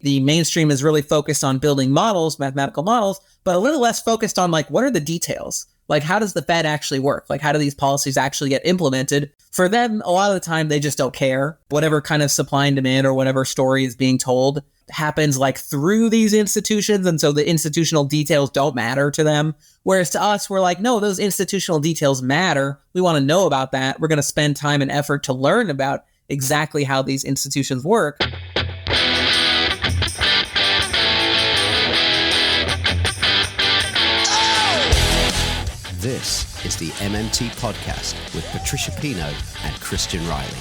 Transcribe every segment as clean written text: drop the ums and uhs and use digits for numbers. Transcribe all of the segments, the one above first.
the mainstream is really focused on building models, mathematical models, but a little less focused on like, what are the details? Like, how does the Fed actually work? Like, how do these policies actually get implemented? For them, a lot of the time, they just don't care. Whatever kind of supply and demand or whatever story is being told happens like through these institutions. And so the institutional details don't matter to them. Whereas to us, we're like, no, those institutional details matter. We want to know about that. We're going to spend time and effort to learn about exactly how these institutions work. This is the MMT Podcast with Patricia Pino and Christian Riley.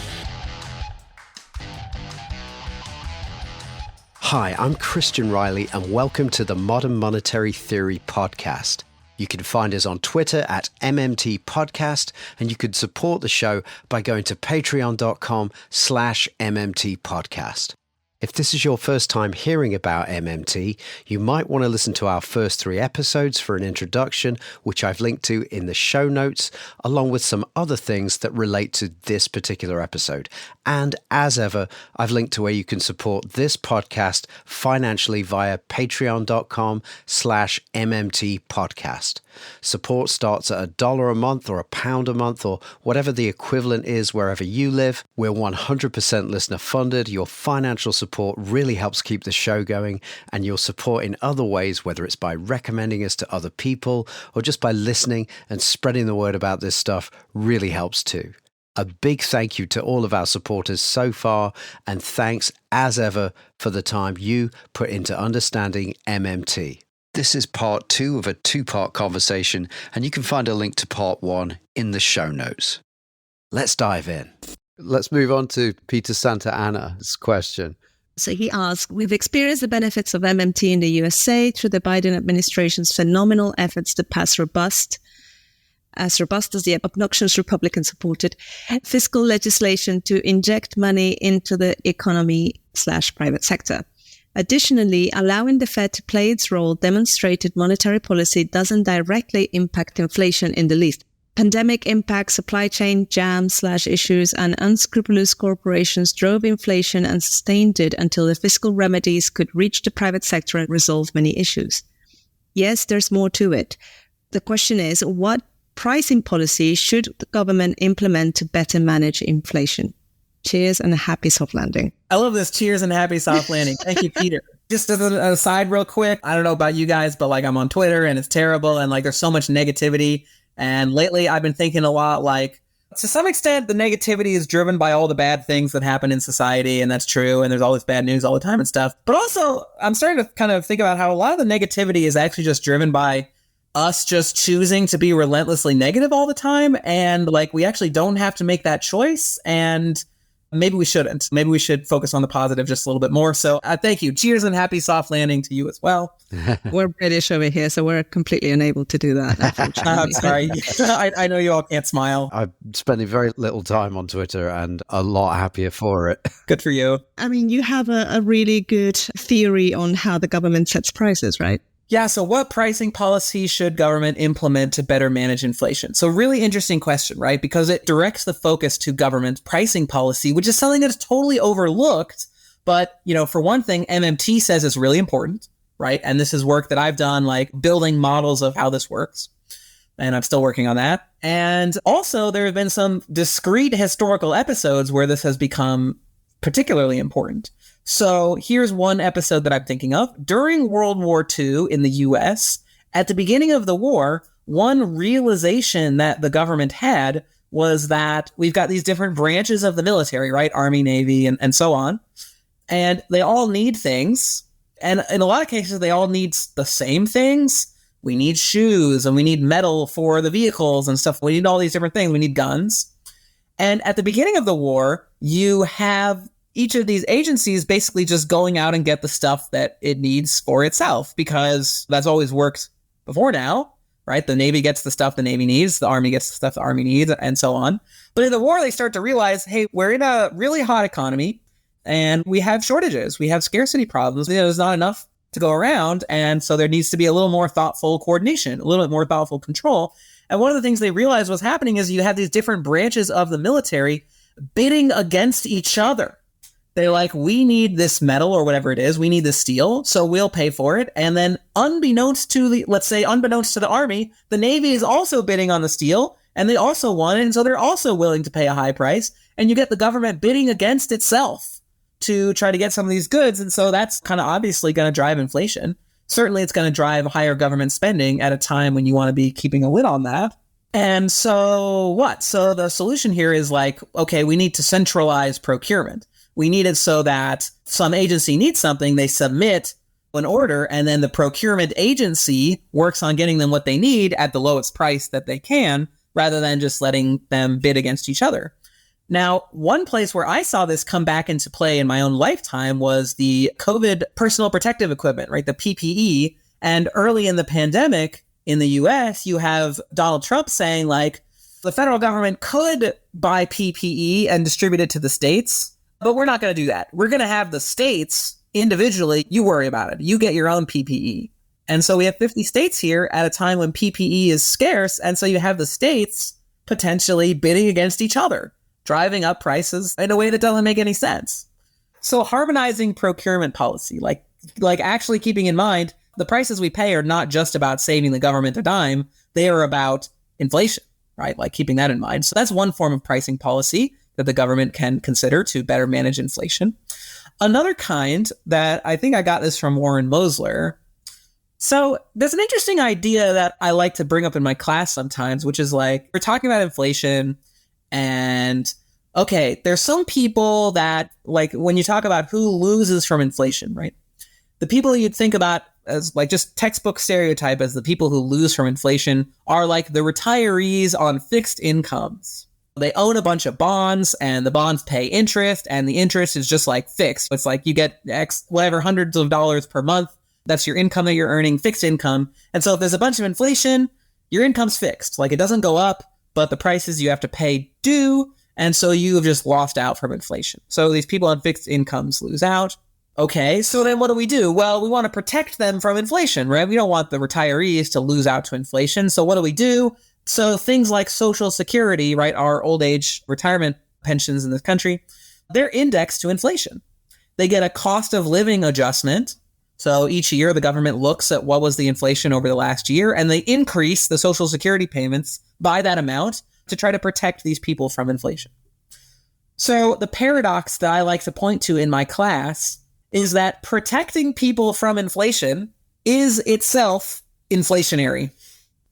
Hi, I'm Christian Riley and welcome to the Modern Monetary Theory Podcast. You can find us on Twitter at MMT Podcast, and you can support the show by going to patreon.com/MMT Podcast. If this is your first time hearing about MMT, you might want to listen to our first 3 episodes for an introduction, which I've linked to in the show notes, along with some other things that relate to this particular episode. And as ever, I've linked to where you can support this podcast financially via patreon.com/MMT Podcast. Support starts at $1 a month or £1 a month or whatever the equivalent is wherever you live. We're 100% listener funded. Your financial support really helps keep the show going, and your support in other ways, whether it's by recommending us to other people or just by listening and spreading the word about this stuff, really helps too. A big thank you to all of our supporters so far, and thanks as ever for the time you put into understanding MMT. This is part 2 of a 2-part conversation, and you can find a link to part 1 in the show notes. Let's dive in. Let's move on to Peter Santa Anna's question. So he asked, we've experienced the benefits of MMT in the USA through the Biden administration's phenomenal efforts to pass robust as the obnoxious Republican-supported fiscal legislation to inject money into the economy/private sector. Additionally, allowing the Fed to play its role demonstrated monetary policy doesn't directly impact inflation in the least. Pandemic impacts, supply chain jams/issues, and unscrupulous corporations drove inflation and sustained it until the fiscal remedies could reach the private sector and resolve many issues. Yes, there's more to it. The question is, what pricing policy should the government implement to better manage inflation? Cheers and a happy soft landing. I love this. Cheers and happy soft landing. Thank you, Peter. Just as an aside real quick, I don't know about you guys, but like I'm on Twitter and it's terrible and like there's so much negativity. And lately I've been thinking a lot like, to some extent, the negativity is driven by all the bad things that happen in society. And that's true. And there's all this bad news all the time and stuff. But also I'm starting to kind of think about how a lot of the negativity is actually just driven by us just choosing to be relentlessly negative all the time. And like, we actually don't have to make that choice. And maybe we shouldn't. Maybe we should focus on the positive just a little bit more. So thank you. Cheers and happy soft landing to you as well. We're British over here, so we're completely unable to do that. I'm sorry. I know you all can't smile. I'm spending very little time on Twitter and a lot happier for it. Good for you. I mean, you have a really good theory on how the government sets prices, right? Yeah, so what pricing policy should government implement to better manage inflation? So really interesting question, right? Because it directs the focus to government pricing policy, which is something that is totally overlooked. But, you know, for one thing, MMT says is really important, right? And this is work that I've done, like building models of how this works. And I'm still working on that. And also there have been some discrete historical episodes where this has become particularly important. So here's one episode that I'm thinking of. During World War II in the US, at the beginning of the war, one realization that the government had was that we've got these different branches of the military, right? Army, Navy, and so on. And they all need things. And in a lot of cases, they all need the same things. We need shoes and we need metal for the vehicles and stuff. We need all these different things. We need guns. And at the beginning of the war, you have each of these agencies basically just going out and get the stuff that it needs for itself, because that's always worked before now, right? The Navy gets the stuff the Navy needs, the Army gets the stuff the Army needs, and so on. But in the war, they start to realize, hey, we're in a really hot economy and we have shortages. We have scarcity problems. There's not enough to go around. And so there needs to be a little more thoughtful coordination, a little bit more thoughtful control. And one of the things they realized was happening is you have these different branches of the military bidding against each other. They're like, we need this metal or whatever it is. We need this steel. So we'll pay for it. And then unbeknownst to the army, the Navy is also bidding on the steel and they also want it. And so they're also willing to pay a high price. And you get the government bidding against itself to try to get some of these goods. And so that's kind of obviously going to drive inflation. Certainly it's going to drive higher government spending at a time when you want to be keeping a lid on that. And so what? So the solution here is like, okay, we need to centralize procurement. We need it so that some agency needs something, they submit an order, and then the procurement agency works on getting them what they need at the lowest price that they can, rather than just letting them bid against each other. Now, one place where I saw this come back into play in my own lifetime was the COVID personal protective equipment, right? The PPE. And early in the pandemic in the US, you have Donald Trump saying like, the federal government could buy PPE and distribute it to the states, but we're not going to do that. We're going to have the states individually, you worry about it. You get your own PPE. And so we have 50 states here at a time when PPE is scarce. And so you have the states potentially bidding against each other, driving up prices in a way that doesn't make any sense. So harmonizing procurement policy, like actually keeping in mind, the prices we pay are not just about saving the government a dime. They are about inflation, right? Like keeping that in mind. So that's one form of pricing policy that the government can consider to better manage inflation. Another kind that I think I got this from Warren Mosler. So there's an interesting idea that I like to bring up in my class sometimes, which is like, we're talking about inflation and okay, there's some people that like when you talk about who loses from inflation, right? The people you'd think about as like just textbook stereotype as the people who lose from inflation are like the retirees on fixed incomes. They own a bunch of bonds and the bonds pay interest and the interest is just like fixed. It's like you get X, whatever, hundreds of dollars per month. That's your income that you're earning, fixed income. And so if there's a bunch of inflation, your income's fixed. Like it doesn't go up, but the prices you have to pay do. And so you have just lost out from inflation. So these people on fixed incomes lose out. Okay, so then what do we do? Well, we want to protect them from inflation, right? We don't want the retirees to lose out to inflation. So what do we do? So things like Social Security, right, our old age retirement pensions in this country, they're indexed to inflation. They get a cost of living adjustment. So each year the government looks at what was the inflation over the last year and they increase the Social Security payments by that amount to try to protect these people from inflation. So the paradox that I like to point to in my class is that protecting people from inflation is itself inflationary.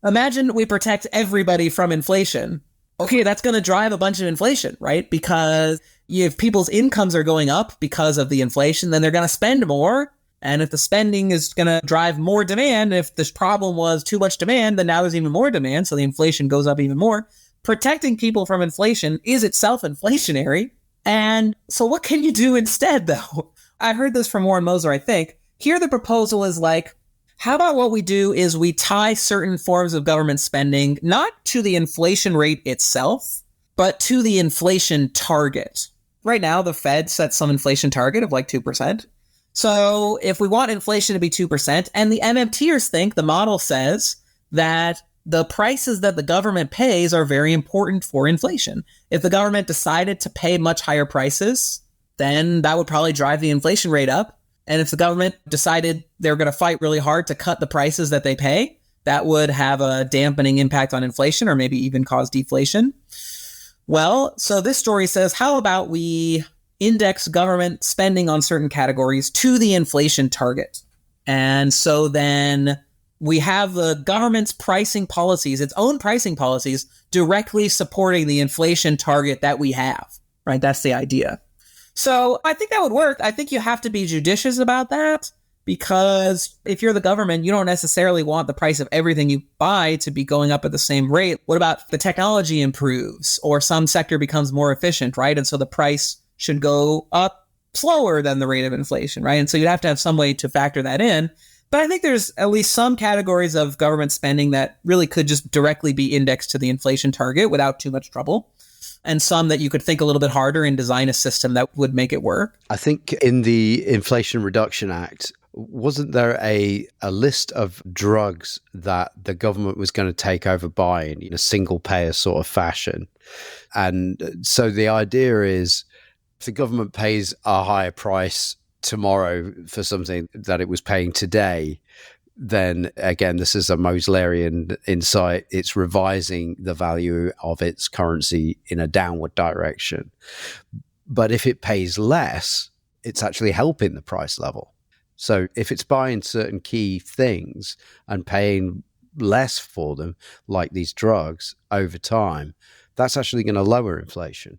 Imagine we protect everybody from inflation. Okay, that's going to drive a bunch of inflation, right? Because if people's incomes are going up because of the inflation, then they're going to spend more. And if the spending is going to drive more demand, if this problem was too much demand, then now there's even more demand. So the inflation goes up even more. Protecting people from inflation is itself inflationary. And so what can you do instead, though? I heard this from Warren Mosler, I think. Here the proposal is like, how about what we do is we tie certain forms of government spending not to the inflation rate itself, but to the inflation target. Right now, the Fed sets some inflation target of like 2%. So if we want inflation to be 2%, and the MMTers think, the model says that the prices that the government pays are very important for inflation. If the government decided to pay much higher prices, then that would probably drive the inflation rate up. And if the government decided they're going to fight really hard to cut the prices that they pay, that would have a dampening impact on inflation or maybe even cause deflation. Well, so this story says, how about we index government spending on certain categories to the inflation target? And so then we have the government's pricing policies, its own pricing policies, directly supporting the inflation target that we have, right? That's the idea. So I think that would work. I think you have to be judicious about that because if you're the government, you don't necessarily want the price of everything you buy to be going up at the same rate. What about the technology improves or some sector becomes more efficient, right? And so the price should go up slower than the rate of inflation, right? And so you'd have to have some way to factor that in. But I think there's at least some categories of government spending that really could just directly be indexed to the inflation target without too much trouble. And some that you could think a little bit harder and design a system that would make it work. I think in the Inflation Reduction Act, wasn't there a list of drugs that the government was going to take over buying in a single payer sort of fashion? And so the idea is If the government pays a higher price tomorrow for something that it was paying today, then again, this is a Moslerian insight. It's revising the value of its currency in a downward direction. But if it pays less, it's actually helping the price level. So if it's buying certain key things and paying less for them, like these drugs, over time, that's actually going to lower inflation.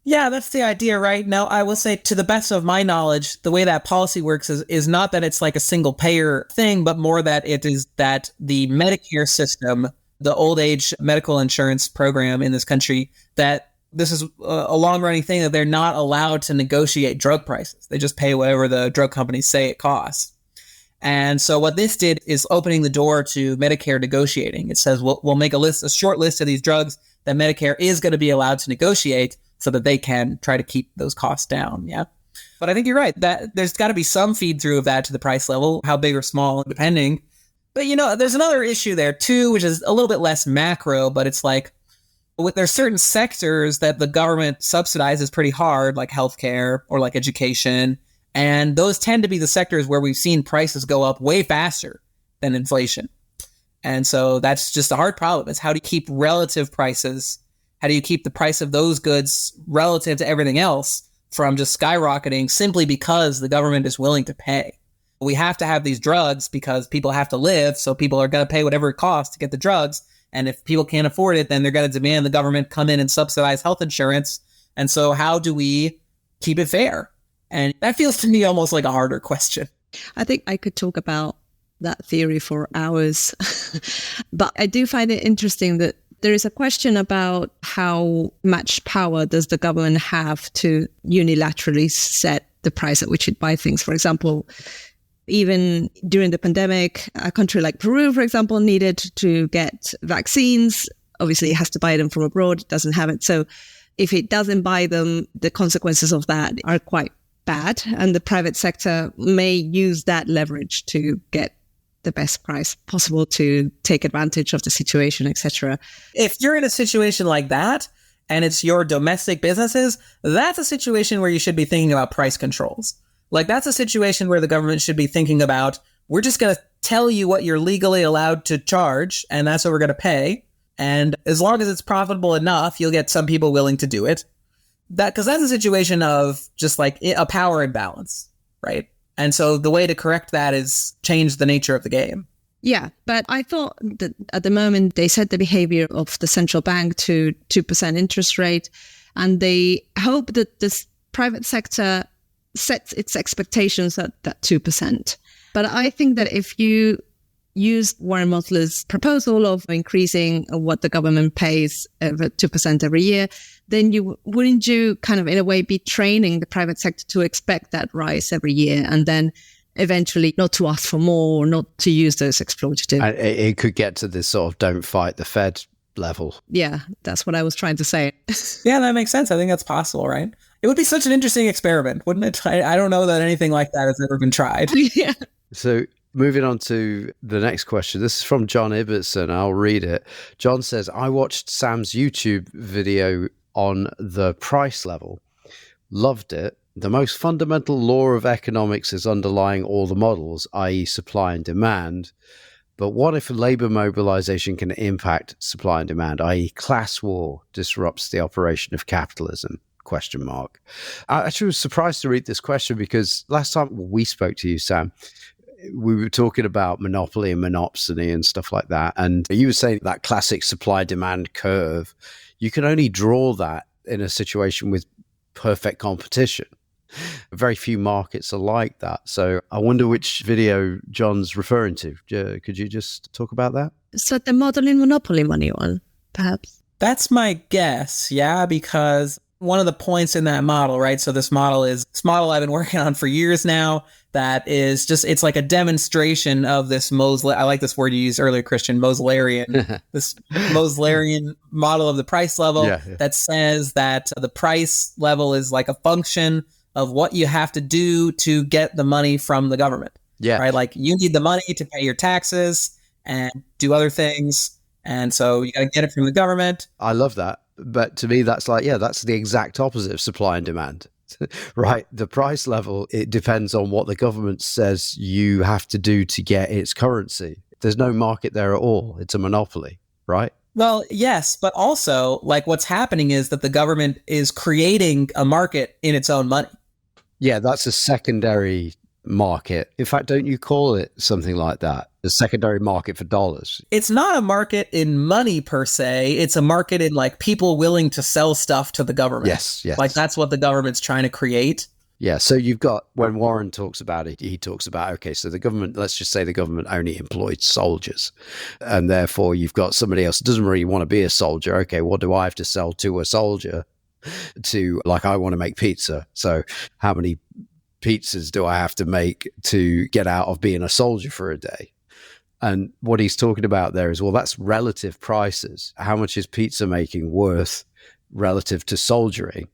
Yeah, that's the idea, right? Now, I will say, to the best of my knowledge, the way that policy works is not that it's like a single payer thing, but more that it is that the Medicare system, the old age medical insurance program in this country, that this is a long-running thing that they're not allowed to negotiate drug prices. They just pay whatever the drug companies say it costs. And so what this did is opening the door to Medicare negotiating. It says, we'll make a short list of these drugs that Medicare is going to be allowed to negotiate so that they can try to keep those costs down. Yeah. But I think you're right that there's got to be some feed through of that to the price level, how big or small, depending. But, there's another issue there too, which is a little bit less macro, but it's like, there's certain sectors that the government subsidizes pretty hard, like healthcare or like education. And those tend to be the sectors where we've seen prices go up way faster than inflation. And so that's just a hard problem. Is how do you keep relative prices? How do you keep the price of those goods relative to everything else from just skyrocketing simply because the government is willing to pay? We have to have these drugs because people have to live. So people are going to pay whatever it costs to get the drugs. And if people can't afford it, then they're going to demand the government come in and subsidize health insurance. And so how do we keep it fair? And that feels to me almost like a harder question. I think I could talk about that theory for hours. But I do find it interesting that there is a question about how much power does the government have to unilaterally set the price at which it buys things. For example, even during the pandemic, a country like Peru, for example, needed to get vaccines. Obviously, it has to buy them from abroad. It doesn't have it. So if it doesn't buy them, the consequences of that are quite bad. And the private sector may use that leverage to get the best price possible to take advantage of the situation, etc. If you're in a situation like that, and it's your domestic businesses, that's a situation where you should be thinking about price controls. Like, that's a situation where the government should be thinking about, we're just going to tell you what you're legally allowed to charge, and that's what we're going to pay. And as long as it's profitable enough, you'll get some people willing to do it. Because that's a situation of just like a power imbalance, right? And so the way to correct that is change the nature of the game. Yeah, but I thought that at the moment they set the behavior of the central bank to 2% interest rate, and they hope that this private sector sets its expectations at that 2%. But I think that if you use Warren Motley's proposal of increasing what the government pays over 2% every year, then wouldn't you kind of in a way be training the private sector to expect that rise every year and then eventually not to ask for more or not to use those exploitative. It could get to this sort of don't fight the Fed level. Yeah, that's what I was trying to say. Yeah, that makes sense. I think that's possible, right? It would be such an interesting experiment, wouldn't it? I don't know that anything like that has ever been tried. Yeah. So moving on to the next question. This is from John Ibbotson. I'll read it. John says, I watched Sam's YouTube video on the price level. Loved it. The most fundamental law of economics is underlying all the models, i.e. supply and demand. But what if labor mobilization can impact supply and demand, i.e. class war disrupts the operation of capitalism? ? I actually was surprised to read this question because last time we spoke to you, Sam, we were talking about monopoly and monopsony and stuff like that. And you were saying that classic supply-demand curve, you can only draw that in a situation with perfect competition. Very few markets are like that. So I wonder which video John's referring to. Could you just talk about that? So the model in Monopoly Money one, perhaps? That's my guess, yeah, because one of the points in that model, right? So this model I've been working on for years now that is just, it's like a demonstration of this I like this word you used earlier, Christian, Moslerian, this Moslerian model of the price level that says that the price level is like a function of what you have to do to get the money from the government. Yeah. Right? Like you need the money to pay your taxes and do other things. And so you got to get it from the government. I love that. But to me, that's like, that's the exact opposite of supply and demand. Right. The price level, it depends on what the government says you have to do to get its currency. There's no market there at all. It's a monopoly, right? Well, yes, but also, like, what's happening is that the government is creating a market in its own money. Yeah, that's a secondary market. In fact, don't you call it something like that? The secondary market for dollars. It's not a market in money per se. It's a market in like people willing to sell stuff to the government. Yes. Like that's what the government's trying to create. Yeah. So you've got, when Warren talks about it, he talks about, okay, so the government, let's just say the government only employed soldiers. And therefore you've got somebody else who doesn't really want to be a soldier. Okay, what do I have to sell to a soldier to, like, I want to make pizza. So how many pizzas do I have to make to get out of being a soldier for a day? And what he's talking about there is, well, that's relative prices. How much is pizza making worth relative to soldiering?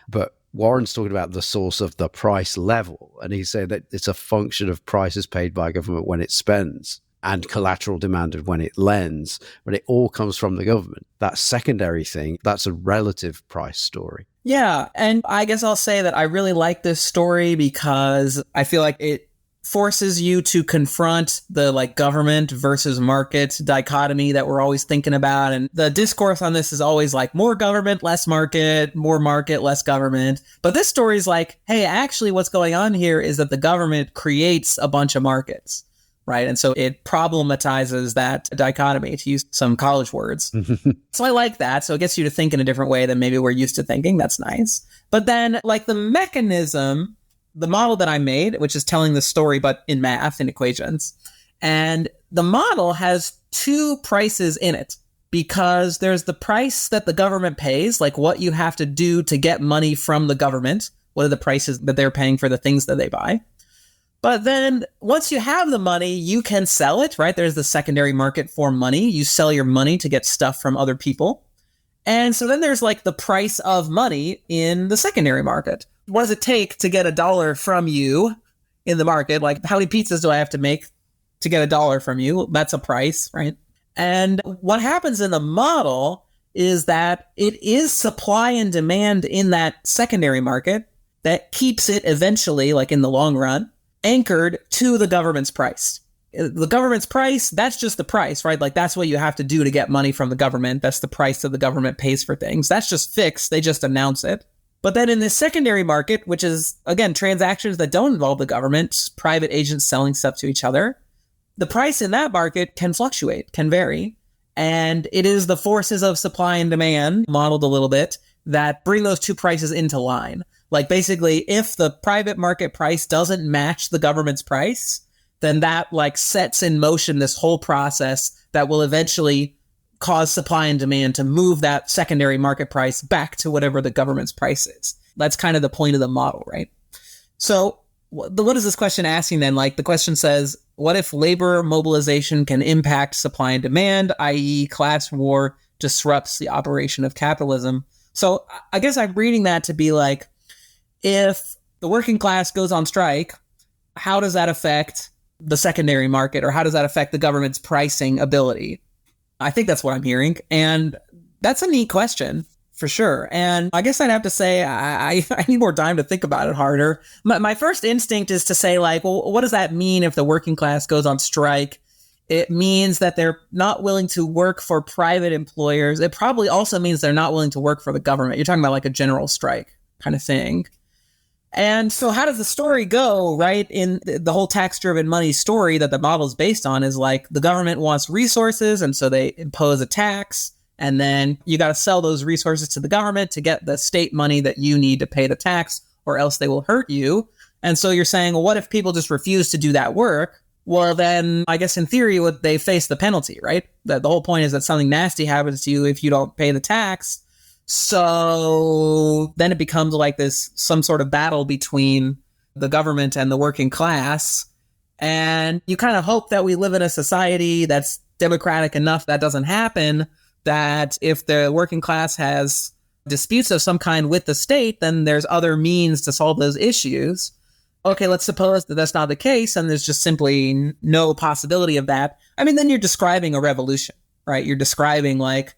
But Warren's talking about the source of the price level. And he said that it's a function of prices paid by government when it spends and collateral demanded when it lends. But it all comes from the government. That secondary thing, that's a relative price story. Yeah. And I guess I'll say that I really like this story because I feel like it forces you to confront the like government versus market dichotomy that we're always thinking about. And the discourse on this is always like more government, less market, more market, less government. But this story is like, hey, actually what's going on here is that the government creates a bunch of markets, right? And so it problematizes that dichotomy, to use some college words. So I like that. So it gets you to think in a different way than maybe we're used to thinking. That's nice. But then like the mechanism, the model that I made, which is telling the story, but in math and equations. And the model has two prices in it because there's the price that the government pays, like what you have to do to get money from the government. What are the prices that they're paying for the things that they buy? But then once you have the money, you can sell it, right? There's the secondary market for money. You sell your money to get stuff from other people. And so then there's like the price of money in the secondary market. What does it take to get $1 from you in the market? Like, how many pizzas do I have to make to get $1 from you? That's a price, right? And what happens in the model is that it is supply and demand in that secondary market that keeps it eventually, like in the long run, anchored to the government's price. The government's price, that's just the price, right? Like that's what you have to do to get money from the government. That's the price that the government pays for things. That's just fixed. They just announce it. But then in the secondary market, which is, again, transactions that don't involve the government, private agents selling stuff to each other, the price in that market can fluctuate, can vary. And it is the forces of supply and demand, modeled a little bit, that bring those two prices into line. Like basically, if the private market price doesn't match the government's price, then that like sets in motion this whole process that will eventually cause supply and demand to move that secondary market price back to whatever the government's price is. That's kind of the point of the model, right? So what is this question asking then? Like the question says, what if labor mobilization can impact supply and demand, i.e. class war disrupts the operation of capitalism? So I guess I'm reading that to be like, if the working class goes on strike, how does that affect the secondary market, or how does that affect the government's pricing ability? I think that's what I'm hearing. And that's a neat question for sure. And I guess I'd have to say I need more time to think about it harder. My first instinct is to say like, well, what does that mean if the working class goes on strike? It means that they're not willing to work for private employers. It probably also means they're not willing to work for the government. You're talking about like a general strike kind of thing. And so how does the story go, right? In the whole tax-driven money story that the model is based on is like the government wants resources, and so they impose a tax, and then you got to sell those resources to the government to get the state money that you need to pay the tax, or else they will hurt you. And so you're saying, well, what if people just refuse to do that work? Well, then I guess in theory, they face the penalty, right? The whole point is that something nasty happens to you if you don't pay the tax. So then it becomes like some sort of battle between the government and the working class. And you kind of hope that we live in a society that's democratic enough that doesn't happen, that if the working class has disputes of some kind with the state, then there's other means to solve those issues. Okay, let's suppose that that's not the case and there's just simply no possibility of that. I mean, then you're describing a revolution, right? You're describing like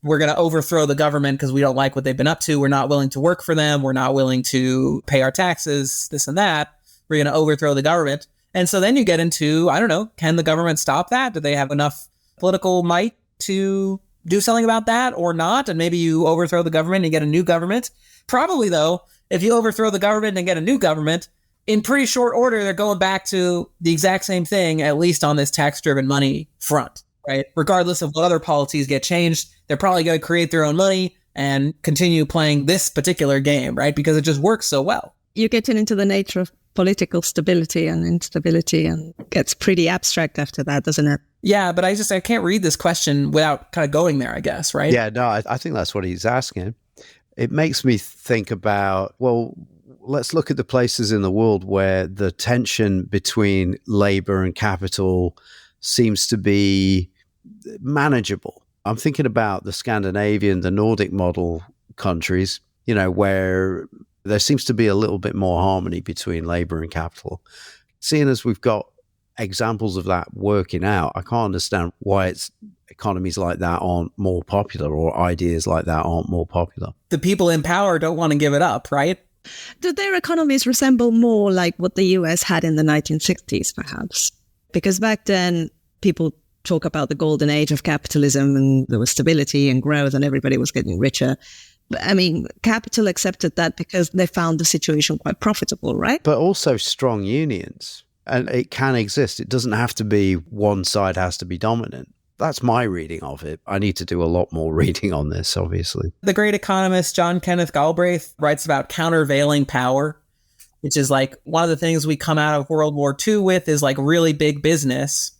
we're going to overthrow the government because we don't like what they've been up to. We're not willing to work for them. We're not willing to pay our taxes, this and that. We're going to overthrow the government. And so then you get into, I don't know, can the government stop that? Do they have enough political might to do something about that or not? And maybe you overthrow the government and get a new government. Probably, though, if you overthrow the government and get a new government, in pretty short order, they're going back to the exact same thing, at least on this tax-driven money front, right? Regardless of what other policies get changed, they're probably going to create their own money and continue playing this particular game, right? Because it just works so well. You're getting into the nature of political stability and instability, and it gets pretty abstract after that, doesn't it? Yeah, but I can't read this question without kind of going there, I guess, right? Yeah, no, I think that's what he's asking. It makes me think about, well, let's look at the places in the world where the tension between labor and capital seems to be manageable. I'm thinking about the Scandinavian, the Nordic model countries, where there seems to be a little bit more harmony between labor and capital. Seeing as we've got examples of that working out, I can't understand why economies like that aren't more popular, or ideas like that aren't more popular. The people in power don't want to give it up, right? Do their economies resemble more like what the US had in the 1960s, perhaps? Because back then, people talk about the golden age of capitalism, and there was stability and growth and everybody was getting richer. But I mean, capital accepted that because they found the situation quite profitable, right? But also strong unions. And it can exist. It doesn't have to be one side has to be dominant. That's my reading of it. I need to do a lot more reading on this, obviously. The great economist John Kenneth Galbraith writes about countervailing power, which is like one of the things we come out of World War II with is like really big business.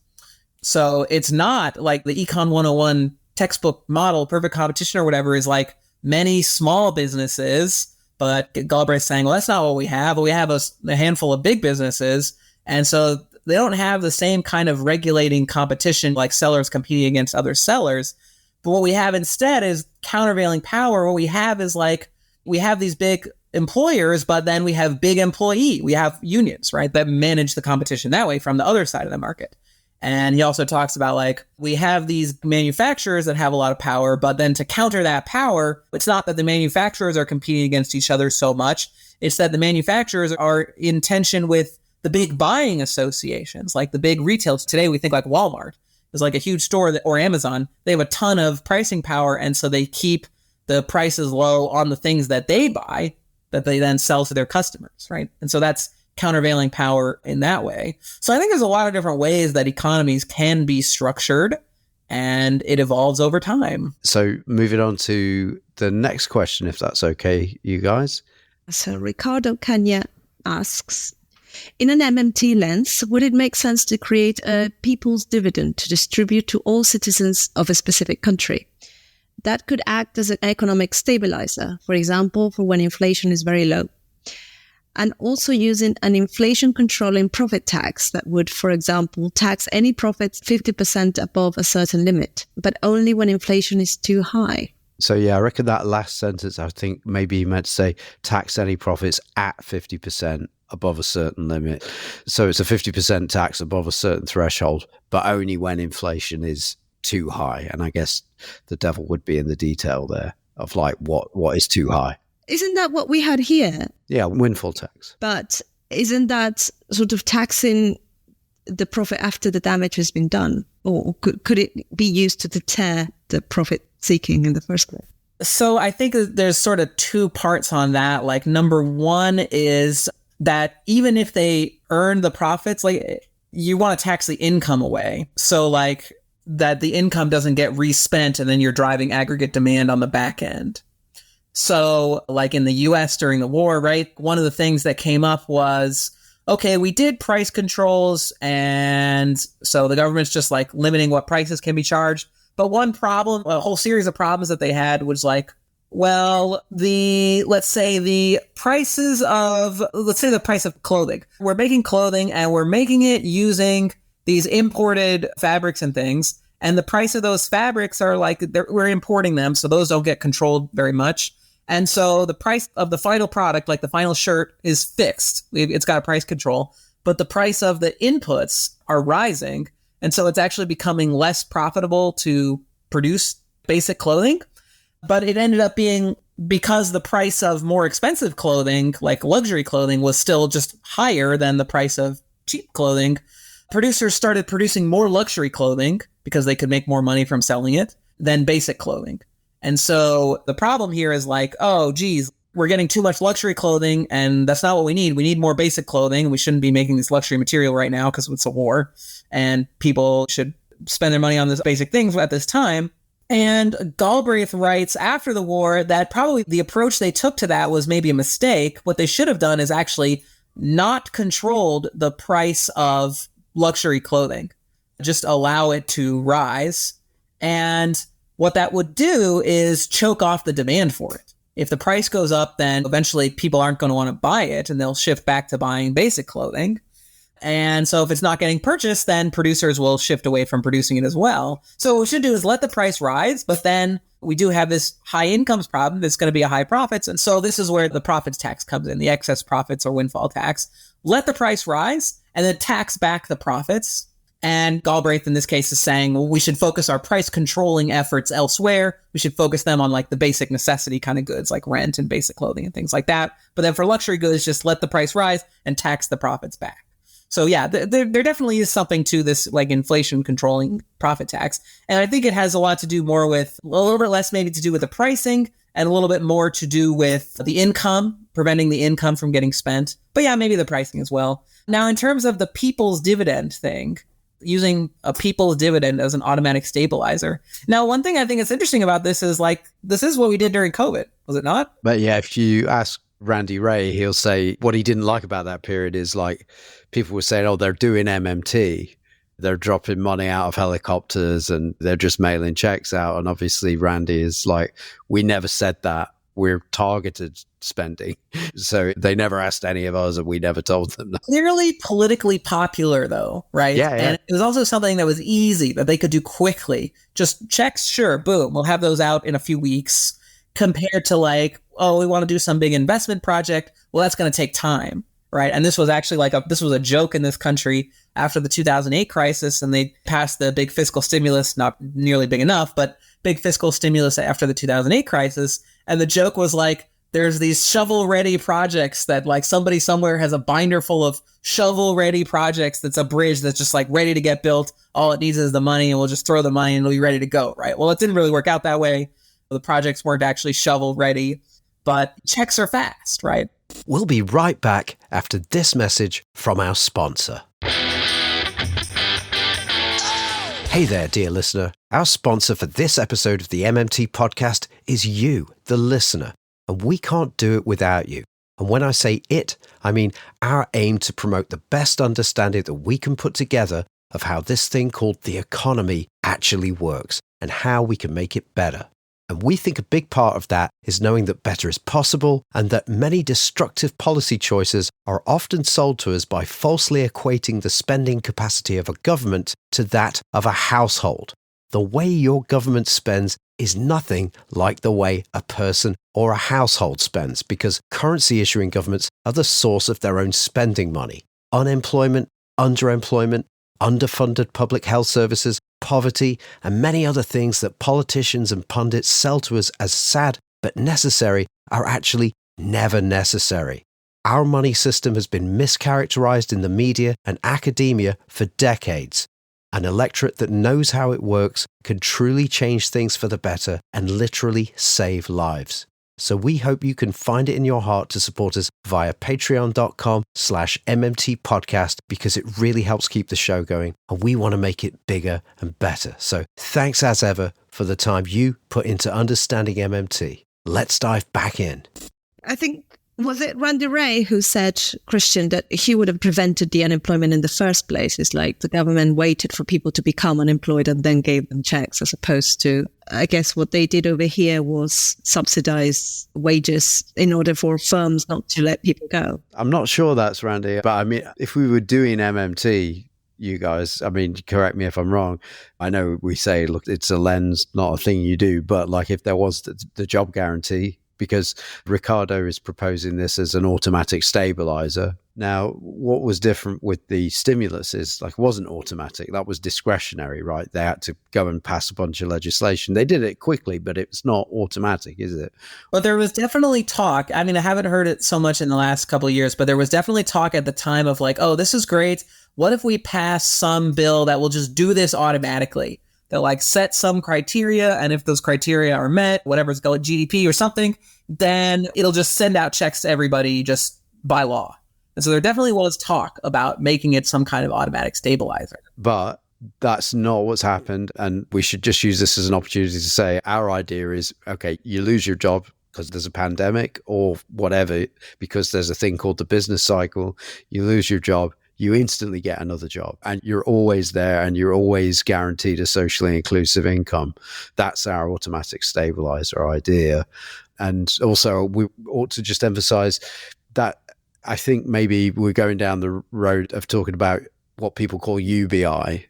So it's not like the Econ 101 textbook model, perfect competition or whatever, is like many small businesses. But Galbraith's saying, well, that's not what we have. We have a handful of big businesses. And so they don't have the same kind of regulating competition like sellers competing against other sellers. But what we have instead is countervailing power. What we have is like, we have these big employers, but then we have big we have unions, right, that manage the competition that way from the other side of the market. And he also talks about like, we have these manufacturers that have a lot of power, but then to counter that power, it's not that the manufacturers are competing against each other so much. It's that the manufacturers are in tension with the big buying associations, like the big retailers. Today, we think like Walmart is like a huge store or Amazon. They have a ton of pricing power. And so they keep the prices low on the things that they buy that they then sell to their customers, right? And so that's countervailing power in that way. So I think there's a lot of different ways that economies can be structured, and it evolves over time. So moving on to the next question, if that's okay, you guys. So Ricardo Kanya asks, in an MMT lens, would it make sense to create a people's dividend to distribute to all citizens of a specific country? That could act as an economic stabilizer, for example, for when inflation is very low. And also using an inflation controlling profit tax that would, for example, tax any profits 50% above a certain limit, but only when inflation is too high. So yeah, I reckon that last sentence, I think maybe you meant to say tax any profits at 50% above a certain limit. So it's a 50% tax above a certain threshold, but only when inflation is too high. And I guess the devil would be in the detail there of like what is too high. Isn't that what we had here? Yeah, windfall tax. But isn't that sort of taxing the profit after the damage has been done? Or could it be used to deter the profit seeking in the first place? So I think there's sort of two parts on that. Like number one is that even if they earn the profits, like you want to tax the income away. So like that the income doesn't get respent and then you're driving aggregate demand on the back end. So like in the US during the war, right? One of the things that came up was, okay, we did price controls. And so the government's just like limiting what prices can be charged. But one problem, a whole series of problems that they had was like, well, let's say the price of clothing. We're making clothing and we're making it using these imported fabrics and things. And the price of those fabrics are like, we're importing them. So those don't get controlled very much. And so the price of the final product, like the final shirt, is fixed. It's got a price control, but the price of the inputs are rising. And so it's actually becoming less profitable to produce basic clothing. But it ended up being because the price of more expensive clothing, like luxury clothing, was still just higher than the price of cheap clothing. Producers started producing more luxury clothing because they could make more money from selling it than basic clothing. And so the problem here is like, oh, geez, we're getting too much luxury clothing and that's not what we need. We need more basic clothing. We shouldn't be making this luxury material right now because it's a war and people should spend their money on this basic things at this time. And Galbraith writes after the war that probably the approach they took to that was maybe a mistake. What they should have done is actually not controlled the price of luxury clothing, just allow it to rise. And what that would do is choke off the demand for it. If the price goes up, then eventually people aren't going to want to buy it and they'll shift back to buying basic clothing. And so if it's not getting purchased, then producers will shift away from producing it as well. So what we should do is let the price rise, but then we do have this high incomes problem that's going to be a high profits. And so this is where the profits tax comes in, the excess profits or windfall tax. Let the price rise and then tax back the profits. And Galbraith in this case is saying, well, we should focus our price controlling efforts elsewhere. We should focus them on like the basic necessity kind of goods like rent and basic clothing and things like that. But then for luxury goods, just let the price rise and tax the profits back. So yeah, there definitely is something to this like inflation controlling profit tax. And I think it has a lot to do more with a little bit less maybe to do with the pricing and a little bit more to do with the income, preventing the income from getting spent. But yeah, maybe the pricing as well. Now, in terms of the people's dividend thing, using a people's dividend as an automatic stabilizer. Now, one thing I think is interesting about this is like, this is what we did during COVID, was it not? But yeah, if you ask Randy Ray, he'll say what he didn't like about that period is like people were saying, oh, they're doing MMT. They're dropping money out of helicopters and they're just mailing checks out. And obviously Randy is like, we never said that. We're targeted spending. So they never asked any of us and we never told them that. Clearly politically popular though, right? Yeah. And it was also something that was easy that they could do quickly. Just checks, sure, boom, we'll have those out in a few weeks compared to like, oh, we want to do some big investment project. Well, that's going to take time, right? And this was actually this was a joke in this country after the 2008 crisis and they passed the big fiscal stimulus, not nearly big enough, but big fiscal stimulus after the 2008 crisis. And the joke was like, there's these shovel-ready projects that like somebody somewhere has a binder full of shovel-ready projects that's a bridge that's just like ready to get built. All it needs is the money and we'll just throw the money and it'll be ready to go, right? Well, it didn't really work out that way. The projects weren't actually shovel-ready, but checks are fast, right? We'll be right back after this message from our sponsor. Hey there, dear listener. Our sponsor for this episode of the MMT podcast is you, the listener, and we can't do it without you. And when I say it, I mean our aim to promote the best understanding that we can put together of how this thing called the economy actually works and how we can make it better. And we think a big part of that is knowing that better is possible and that many destructive policy choices are often sold to us by falsely equating the spending capacity of a government to that of a household. The way your government spends is nothing like the way a person or a household spends because currency issuing governments are the source of their own spending money. Unemployment, underemployment, underfunded public health services, poverty, and many other things that politicians and pundits sell to us as sad but necessary are actually never necessary. Our money system has been mischaracterized in the media and academia for decades. An electorate that knows how it works can truly change things for the better and literally save lives. So we hope you can find it in your heart to support us via patreon.com/MMT podcast because it really helps keep the show going and we want to make it bigger and better. So thanks as ever for the time you put into understanding MMT. Let's dive back in. I think, was it Randy Ray who said, Christian, that he would have prevented the unemployment in the first place? It's like the government waited for people to become unemployed and then gave them checks, as opposed to, I guess what they did over here was subsidize wages in order for firms not to let people go. I'm not sure that's Randy, but I mean, if we were doing MMT, you guys, I mean, correct me if I'm wrong. I know we say, look, it's a lens, not a thing you do, but like if there was the job guarantee, because Ricardo is proposing this as an automatic stabilizer, Now, what was different with the stimulus is like it wasn't automatic. That was discretionary, right? They had to go and pass a bunch of legislation. They did it quickly, but it's not automatic, is it? Well, there was definitely talk. I mean, I haven't heard it so much in the last couple of years, but there was definitely talk at the time of like, oh, this is great. What if we pass some bill that will just do this automatically? They'll like set some criteria, and if those criteria are met, whatever's going GDP or something, then it'll just send out checks to everybody just by law. And so there definitely was talk about making it some kind of automatic stabilizer. But that's not what's happened. And we should just use this as an opportunity to say our idea is, okay, you lose your job because there's a pandemic or whatever, because there's a thing called the business cycle. You lose your job, you instantly get another job, and you're always there, and you're always guaranteed a socially inclusive income. That's our automatic stabilizer idea. And also we ought to just emphasize that I think maybe we're going down the road of talking about what people call UBI.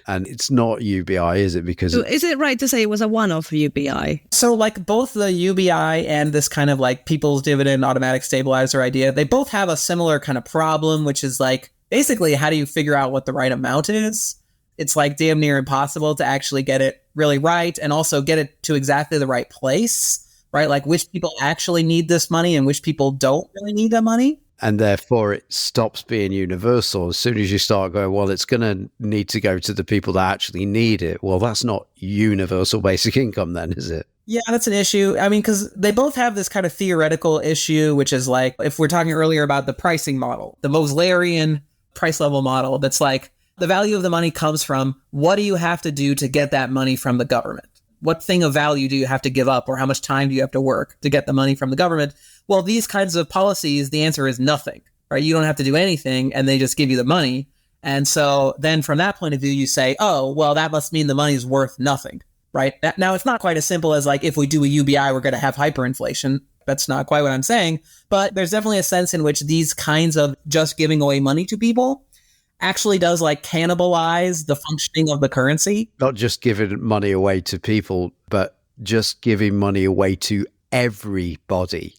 And it's not UBI, is it? Because is it right to say it was a one-off UBI? So like both the UBI and this kind of like people's dividend automatic stabilizer idea, they both have a similar kind of problem, which is like basically how do you figure out what the right amount is? It's like damn near impossible to actually get it really right and also get it to exactly the right place, right? Like which people actually need this money and which people don't really need the money. And therefore, it stops being universal. As soon as you start going, well, it's going to need to go to the people that actually need it. Well, that's not universal basic income then, is it? Yeah, that's an issue. I mean, because they both have this kind of theoretical issue, which is like, if we're talking earlier about the pricing model, the Moslerian price level model, that's like the value of the money comes from what do you have to do to get that money from the government? What thing of value do you have to give up, or how much time do you have to work to get the money from the government? Well, these kinds of policies, the answer is nothing, right? You don't have to do anything and they just give you the money. And so then from that point of view, you say, oh, well, that must mean the money is worth nothing, right? Now, it's not quite as simple as like, if we do a UBI, we're going to have hyperinflation. That's not quite what I'm saying. But there's definitely a sense in which these kinds of just giving away money to people actually does like cannibalize the functioning of the currency. Not just giving money away to people, but just giving money away to everybody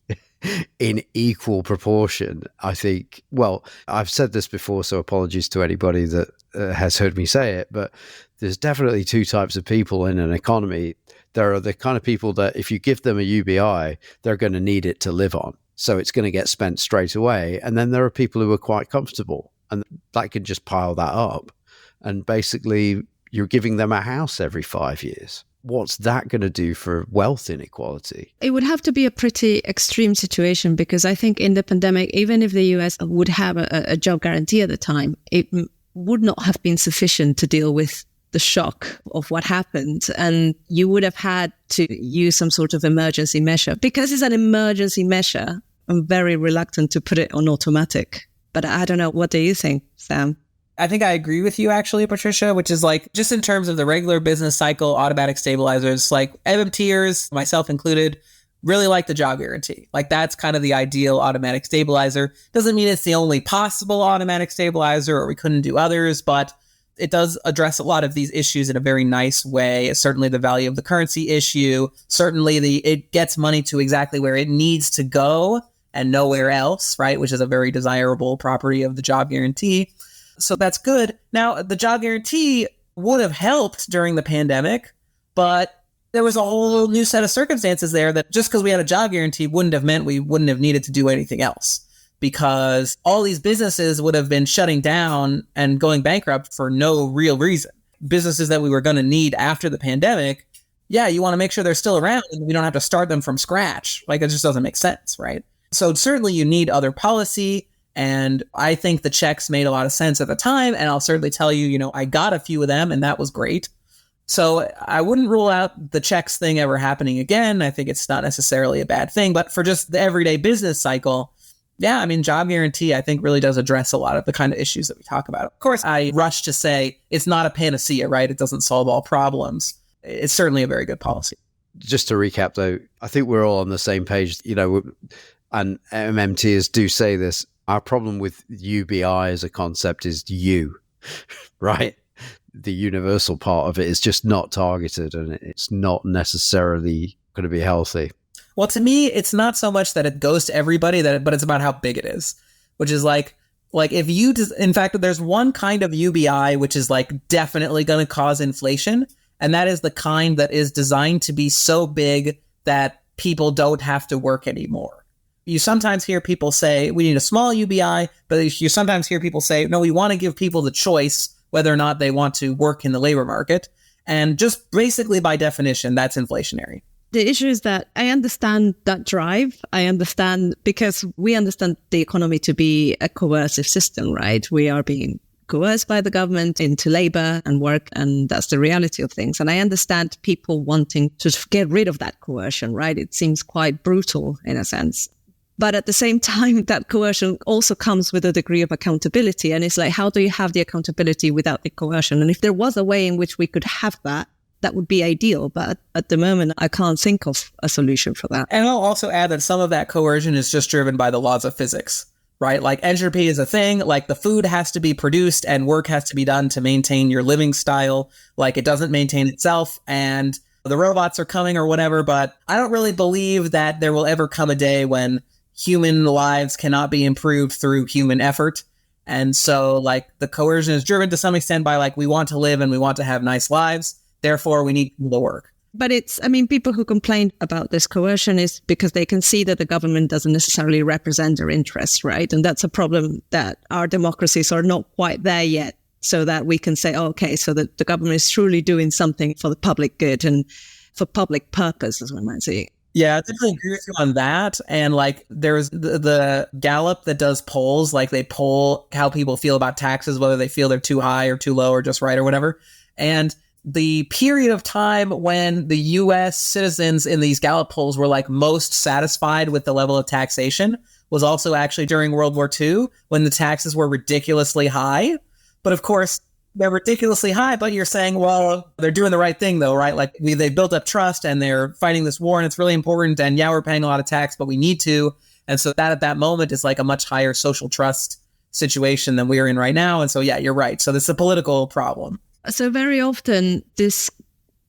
in equal proportion. I think, well, I've said this before, so apologies to anybody that has heard me say it, but there's definitely two types of people in an economy. There are the kind of people that if you give them a UBI, they're going to need it to live on. So it's going to get spent straight away. And then there are people who are quite comfortable, and that can just pile that up. And basically, you're giving them a house every 5 years. What's that going to do for wealth inequality? It would have to be a pretty extreme situation, because I think in the pandemic, even if the US would have a job guarantee at the time, it would not have been sufficient to deal with the shock of what happened. And you would have had to use some sort of emergency measure. Because it's an emergency measure, I'm very reluctant to put it on automatic. But I don't know. What do you think, Sam? I think I agree with you, actually, Patricia, which is like, just in terms of the regular business cycle, automatic stabilizers, like MMTers, myself included, really like the job guarantee. Like that's kind of the ideal automatic stabilizer. Doesn't mean it's the only possible automatic stabilizer or we couldn't do others, but it does address a lot of these issues in a very nice way. Certainly the value of the currency issue, certainly it gets money to exactly where it needs to go and nowhere else, right? Which is a very desirable property of the job guarantee. So that's good. Now, the job guarantee would have helped during the pandemic, but there was a whole new set of circumstances there that just because we had a job guarantee wouldn't have meant we wouldn't have needed to do anything else, because all these businesses would have been shutting down and going bankrupt for no real reason. Businesses that we were going to need after the pandemic, yeah, you want to make sure they're still around and we don't have to start them from scratch. Like it just doesn't make sense, right? So certainly you need other policy. And I think the checks made a lot of sense at the time. And I'll certainly tell you, I got a few of them and that was great. So I wouldn't rule out the checks thing ever happening again. I think it's not necessarily a bad thing. But for just the everyday business cycle, yeah, I mean, job guarantee, I think really does address a lot of the kind of issues that we talk about. Of course, I rush to say it's not a panacea, right? It doesn't solve all problems. It's certainly a very good policy. Just to recap, though, I think we're all on the same page, and MMTers do say this. Our problem with UBI as a concept is right? The universal part of it is just not targeted, and it's not necessarily going to be healthy. Well, to me, it's not so much that it goes to everybody, but it's about how big it is, which is like, Like in fact, there's one kind of UBI which is like definitely going to cause inflation. And that is the kind that is designed to be so big that people don't have to work anymore. You sometimes hear people say, we need a small UBI, but you sometimes hear people say, no, we want to give people the choice whether or not they want to work in the labor market. And just basically by definition, that's inflationary. The issue is that I understand that drive. I understand because we understand the economy to be a coercive system, right? We are being coerced by the government into labor and work, and that's the reality of things. And I understand people wanting to get rid of that coercion, right? It seems quite brutal in a sense. But at the same time, that coercion also comes with a degree of accountability. And it's like, how do you have the accountability without the coercion? And if there was a way in which we could have that, that would be ideal. But at the moment, I can't think of a solution for that. And I'll also add that some of that coercion is just driven by the laws of physics, right? Like entropy is a thing, like the food has to be produced and work has to be done to maintain your living style. Like it doesn't maintain itself and the robots are coming or whatever. But I don't really believe that there will ever come a day when human lives cannot be improved through human effort. And so like the coercion is driven to some extent by like, we want to live and we want to have nice lives. Therefore, we need people to work. But people who complain about this coercion is because they can see that the government doesn't necessarily represent their interests, right? And that's a problem that our democracies are not quite there yet, so that we can say, oh, okay, so that the government is truly doing something for the public good and for public purpose, as one might say. Yeah, I definitely agree with you on that. And like there's the Gallup that does polls, like they poll how people feel about taxes, whether they feel they're too high or too low or just right or whatever. And the period of time when the U.S. citizens in these Gallup polls were like most satisfied with the level of taxation was also actually during World War II, when the taxes were ridiculously high. But of course, they're ridiculously high, but you're saying, well, they're doing the right thing though, right? Like they built up trust and they're fighting this war and it's really important. And yeah, we're paying a lot of tax, but we need to. And so that at that moment is like a much higher social trust situation than we're in right now. And so, yeah, you're right. So this is a political problem. So very often this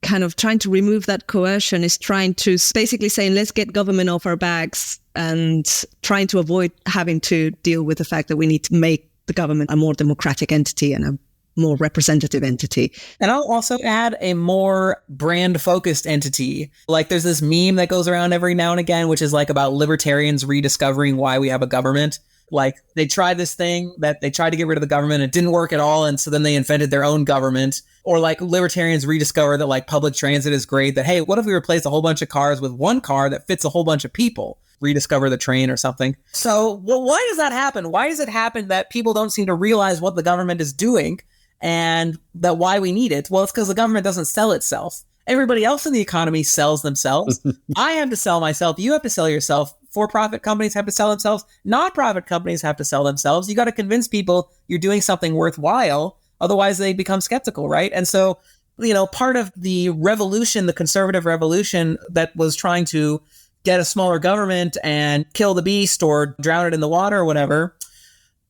kind of trying to remove that coercion is trying to basically saying, let's get government off our backs and trying to avoid having to deal with the fact that we need to make the government a more democratic entity and a more representative entity. And I'll also add a more brand focused entity. Like there's this meme that goes around every now and again, which is like about libertarians rediscovering why we have a government. Like they tried this thing that they tried to get rid of the government. It didn't work at all. And so then they invented their own government. Or like libertarians rediscover that like public transit is great. That, hey, what if we replace a whole bunch of cars with one car that fits a whole bunch of people? Rediscover the train or something. So why does that happen? Why does it happen that people don't seem to realize what the government is doing and that why we need it? Well, it's because the government doesn't sell itself. Everybody else in the economy sells themselves. I have to sell myself. You have to sell yourself. For-profit companies have to sell themselves. Not-profit companies have to sell themselves. You got to convince people you're doing something worthwhile. Otherwise, they become skeptical, right? And so, part of the revolution, the conservative revolution that was trying to get a smaller government and kill the beast or drown it in the water or whatever,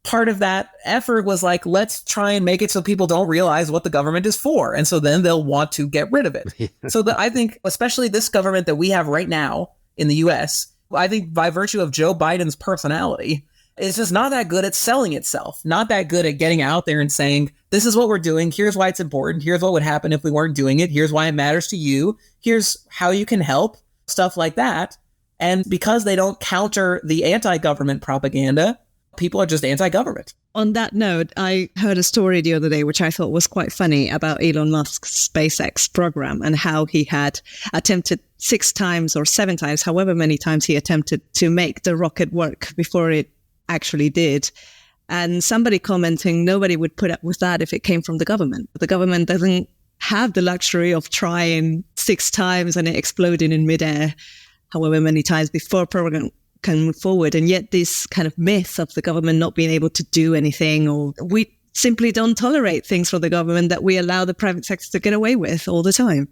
part of that effort was like, let's try and make it so people don't realize what the government is for. And so then they'll want to get rid of it. So I think, especially this government that we have right now in the US, I think by virtue of Joe Biden's personality, it's just not that good at selling itself, not that good at getting out there and saying, this is what we're doing. Here's why it's important. Here's what would happen if we weren't doing it. Here's why it matters to you. Here's how you can help, stuff like that. And because they don't counter the anti-government propaganda, people are just anti-government. On that note, I heard a story the other day, which I thought was quite funny, about Elon Musk's SpaceX program and how he had attempted 6 times or 7 times, however many times he attempted to make the rocket work before it actually did. And somebody commenting, nobody would put up with that if it came from the government. The government doesn't have the luxury of trying 6 times and it exploding in midair, however many times before program can move forward. And yet this kind of myth of the government not being able to do anything, or we simply don't tolerate things from the government that we allow the private sector to get away with all the time.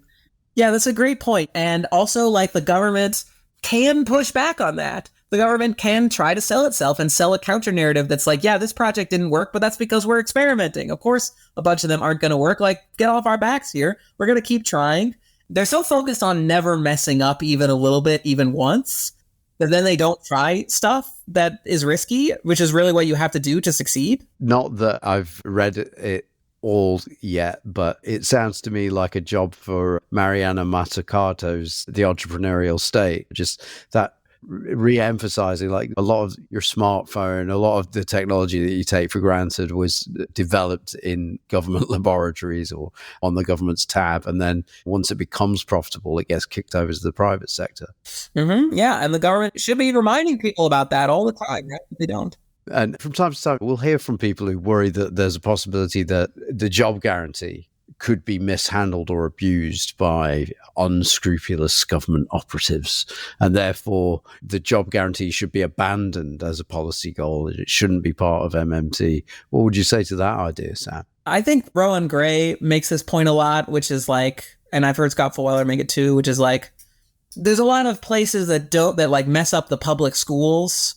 Yeah, that's a great point. And also, like, the government can push back on that. The government can try to sell itself and sell a counter narrative that's like, yeah, this project didn't work, but that's because we're experimenting. Of course, a bunch of them aren't going to work. Like, get off our backs here. We're going to keep trying. They're so focused on never messing up even a little bit, even once, But then they don't try stuff that is risky, which is really what you have to do to succeed. Not that I've read it all yet, but it sounds to me like a job for Mariana Mazzucato's The Entrepreneurial State. Just that re-emphasizing, like, a lot of your smartphone, a lot of the technology that you take for granted was developed in government laboratories or on the government's tab, and then once it becomes profitable, it gets kicked over to the private sector. Yeah, and the government should be reminding people about that all the time, right? They don't. And from time to time, we'll hear from people who worry that there's a possibility that the job guarantee could be mishandled or abused by unscrupulous government operatives. And therefore, the job guarantee should be abandoned as a policy goal. It shouldn't be part of MMT. What would you say to that idea, Sam? I think Rowan Gray makes this point a lot, which is like, and I've heard Scott Fulwiler make it too, which is like, there's a lot of places that like mess up the public schools,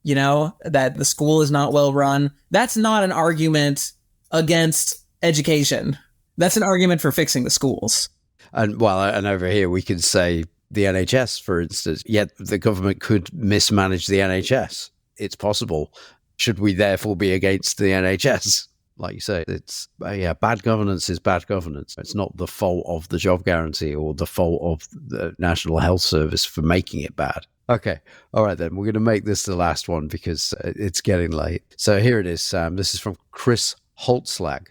you know, that the school is not well run. That's not an argument against education. That's an argument for fixing the schools. And over here we can say the NHS, for instance, yet the government could mismanage the NHS. It's possible. Should we therefore be against the NHS? Like you say, it's bad governance is bad governance. It's not the fault of the job guarantee or the fault of the National Health Service for making it bad. Okay. All right, then. We're going to make this the last one because it's getting late. So here it is, Sam. This is from Chris Holtzlag.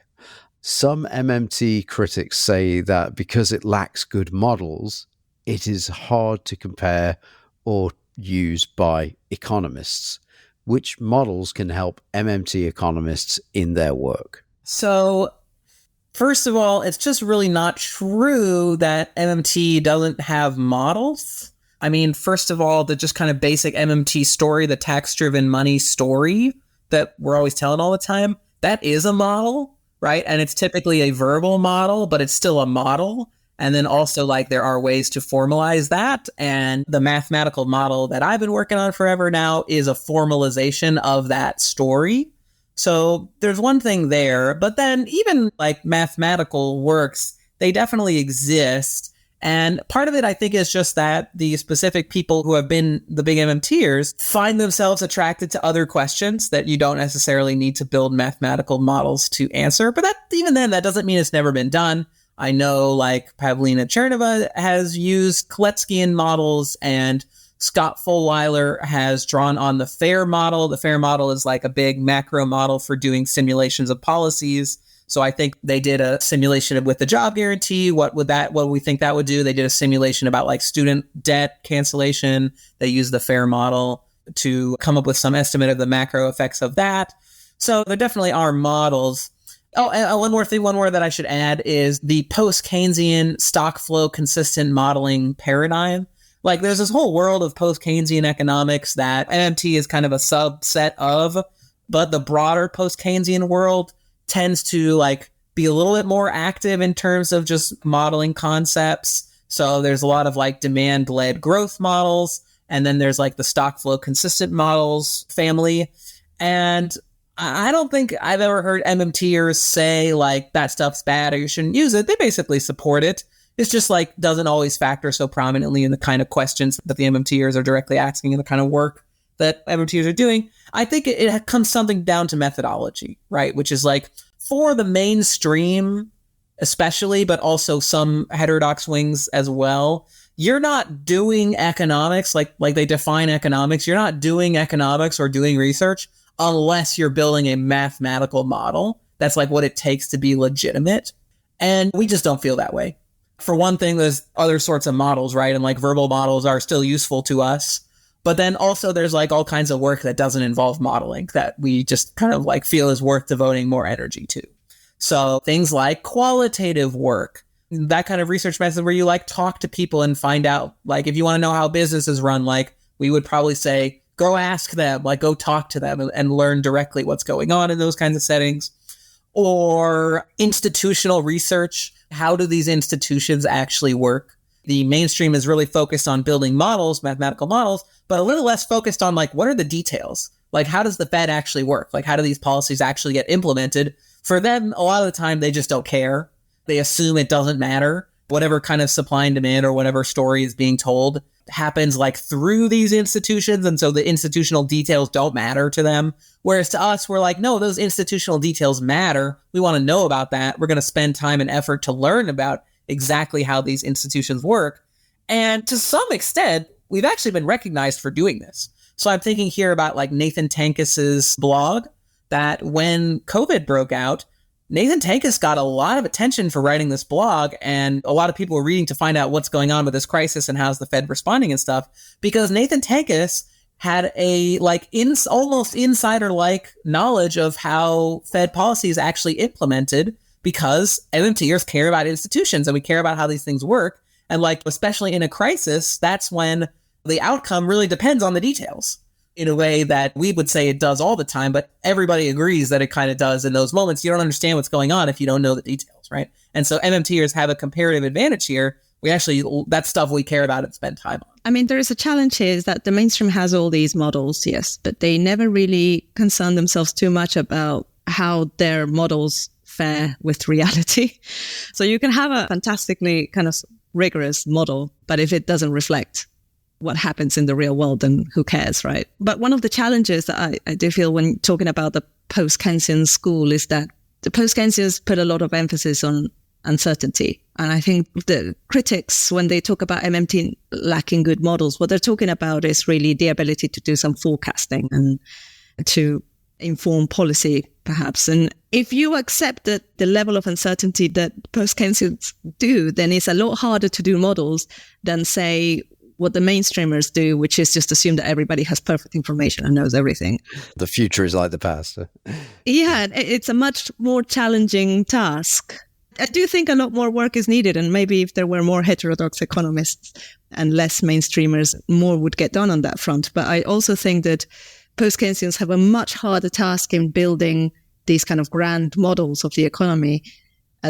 Some MMT critics say that because it lacks good models, it is hard to compare or use by economists. Which models can help MMT economists in their work? So, first of all, it's just really not true that MMT doesn't have models. I mean, first of all, the just kind of basic MMT story, the tax-driven money story that we're always telling all the time, that is a model, right? And it's typically a verbal model, but it's still a model. And then also, like, there are ways to formalize that. And the mathematical model that I've been working on forever now is a formalization of that story. So there's one thing there. But then even like mathematical works, they definitely exist. And part of it, I think, is just that the specific people who have been the big MMTers find themselves attracted to other questions that you don't necessarily need to build mathematical models to answer. But even then, that doesn't mean it's never been done. I know, like, Pavlina Chernova has used Kaleckian models, and Scott Fulwiler has drawn on the FAIR model. The FAIR model is like a big macro model for doing simulations of policies. So I think they did a simulation with the job guarantee. What would we think that would do? They did a simulation about like student debt cancellation. They used the FAIR model to come up with some estimate of the macro effects of that. So there definitely are models. Oh, and one more that I should add is the post-Keynesian stock flow consistent modeling paradigm. Like, there's this whole world of post-Keynesian economics that MMT is kind of a subset of, but the broader post-Keynesian world tends to like be a little bit more active in terms of just modeling concepts. So there's a lot of like demand-led growth models, and then there's like the stock flow consistent models family. And I don't think I've ever heard MMTers say like that stuff's bad or you shouldn't use it. They basically support it. It's just like doesn't always factor so prominently in the kind of questions that the MMTers are directly asking and the kind of work that MMTers are doing. I think it comes something down to methodology, right? Which is like for the mainstream, especially, but also some heterodox wings as well. You're not doing economics like they define economics. You're not doing economics or doing research unless you're building a mathematical model. That's like what it takes to be legitimate. And we just don't feel that way. For one thing, there's other sorts of models, right? And like verbal models are still useful to us. But then also there's like all kinds of work that doesn't involve modeling that we just kind of like feel is worth devoting more energy to. So things like qualitative work, that kind of research method where you like talk to people and find out, like if you want to know how businesses run, like we would probably say, go ask them, like go talk to them and learn directly what's going on in those kinds of settings. Or institutional research. How do these institutions actually work? The mainstream is really focused on building models, mathematical models, but a little less focused on like, what are the details? Like, how does the Fed actually work? Like, how do these policies actually get implemented? For them, a lot of the time, they just don't care. They assume it doesn't matter. Whatever kind of supply and demand or whatever story is being told happens like through these institutions. And so the institutional details don't matter to them. Whereas to us, we're like, no, those institutional details matter. We want to know about that. We're going to spend time and effort to learn about exactly how these institutions work. And to some extent, we've actually been recognized for doing this. So I'm thinking here about like Nathan Tankes's blog, that when COVID broke out, Nathan Tankes got a lot of attention for writing this blog, and a lot of people were reading to find out what's going on with this crisis and how's the Fed responding and stuff, because Nathan Tankes had a almost insider-like knowledge of how Fed policy is actually implemented, because MMTers care about institutions and we care about how these things work. And like, especially in a crisis, that's when the outcome really depends on the details in a way that we would say it does all the time, but everybody agrees that it kind of does in those moments. You don't understand what's going on if you don't know the details, right? And so MMTers have a comparative advantage here. That's stuff we care about and spend time on. I mean, there is a challenge here is that the mainstream has all these models, yes, but they never really concern themselves too much about how their models fare with reality. So you can have a fantastically kind of rigorous model, but if it doesn't reflect what happens in the real world, then who cares, right? But one of the challenges that I do feel when talking about the post-Keynesian school is that the post-Keynesians put a lot of emphasis on uncertainty. And I think the critics, when they talk about MMT lacking good models, what they're talking about is really the ability to do some forecasting and to inform policy, perhaps. And if you accept that the level of uncertainty that post-Keynesians do, then it's a lot harder to do models than, say, what the mainstreamers do, which is just assume that everybody has perfect information and knows everything. The future is like the past. Yeah, it's a much more challenging task. I do think a lot more work is needed, and maybe if there were more heterodox economists and less mainstreamers, more would get done on that front. But I also think that post-Keynesians have a much harder task in building these kind of grand models of the economy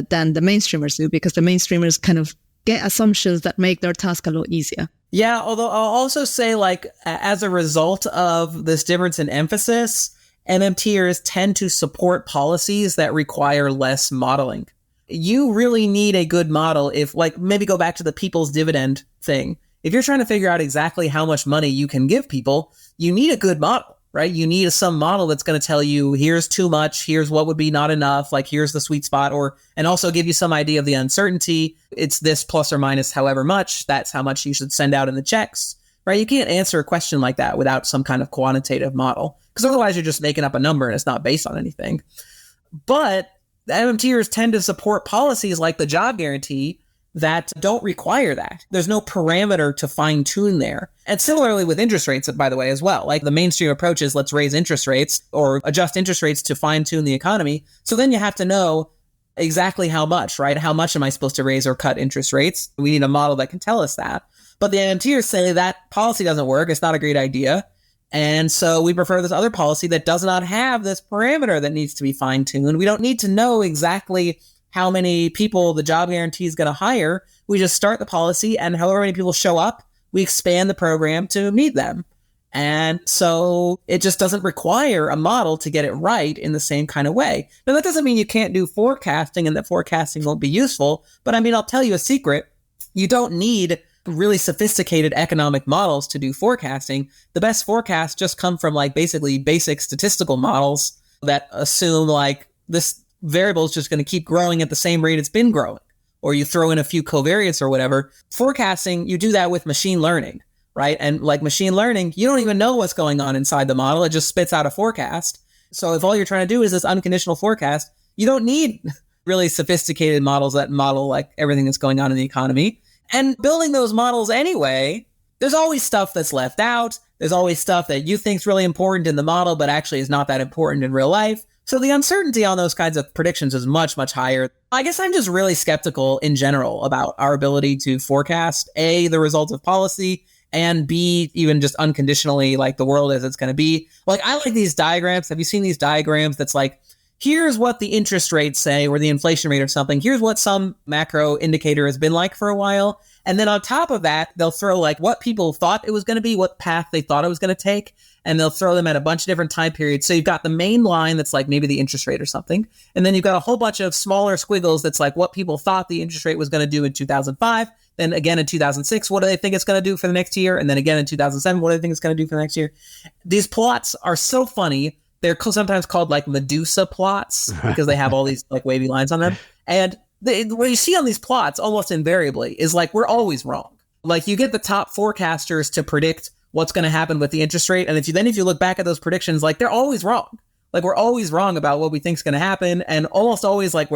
than the mainstreamers do, because the mainstreamers kind of get assumptions that make their task a lot easier. Yeah, although I'll also say, like, as a result of this difference in emphasis, MMTers tend to support policies that require less modeling. You really need a good model if, like, maybe go back to the people's dividend thing. If you're trying to figure out exactly how much money you can give people, you need a good model, right? You need some model that's going to tell you, here's too much, here's what would be not enough, like here's the sweet spot, and also give you some idea of the uncertainty. It's this plus or minus however much, that's how much you should send out in the checks, right? You can't answer a question like that without some kind of quantitative model, because otherwise you're just making up a number and it's not based on anything. But the MMTers tend to support policies like the job guarantee that don't require that. There's no parameter to fine tune there. And similarly with interest rates, by the way, as well. Like the mainstream approach is let's raise interest rates or adjust interest rates to fine tune the economy. So then you have to know exactly how much, right? How much am I supposed to raise or cut interest rates? We need a model that can tell us that. But the MMTers say that policy doesn't work. It's not a great idea. And so we prefer this other policy that does not have this parameter that needs to be fine tuned. We don't need to know exactly how many people the job guarantee is going to hire. We just start the policy, and however many people show up, we expand the program to meet them. And so it just doesn't require a model to get it right in the same kind of way. Now, that doesn't mean you can't do forecasting and that forecasting won't be useful. But I mean, I'll tell you a secret. You don't need really sophisticated economic models to do forecasting. The best forecasts just come from like basically basic statistical models that assume like this variable is just going to keep growing at the same rate it's been growing, or you throw in a few covariates or whatever. Forecasting, you do that with machine learning, right? And like machine learning, you don't even know what's going on inside the model. It just spits out a forecast. So if all you're trying to do is this unconditional forecast, you don't need really sophisticated models that model like everything that's going on in the economy. And building those models anyway, there's always stuff that's left out. There's always stuff that you think is really important in the model, but actually is not that important in real life. So the uncertainty on those kinds of predictions is much, much higher. I guess I'm just really skeptical in general about our ability to forecast, A, the results of policy, and B, even just unconditionally, like the world as it's going to be. Like, I like these diagrams. Have you seen these diagrams that's like, here's what the interest rates say, or the inflation rate or something. Here's what some macro indicator has been like for a while. And then on top of that, they'll throw like what people thought it was going to be, what path they thought it was going to take. And they'll throw them at a bunch of different time periods. So you've got the main line that's like maybe the interest rate or something. And then you've got a whole bunch of smaller squiggles that's like what people thought the interest rate was going to do in 2005. Then again in 2006, what do they think it's going to do for the next year? And then again in 2007, what do they think it's going to do for the next year? These plots are so funny. They're sometimes called like Medusa plots because they have all these like wavy lines on them. And what you see on these plots almost invariably is like we're always wrong. Like you get the top forecasters to predict what's going to happen with the interest rate. And if you look back at those predictions, like they're always wrong. Like we're always wrong about what we think is going to happen. And almost always like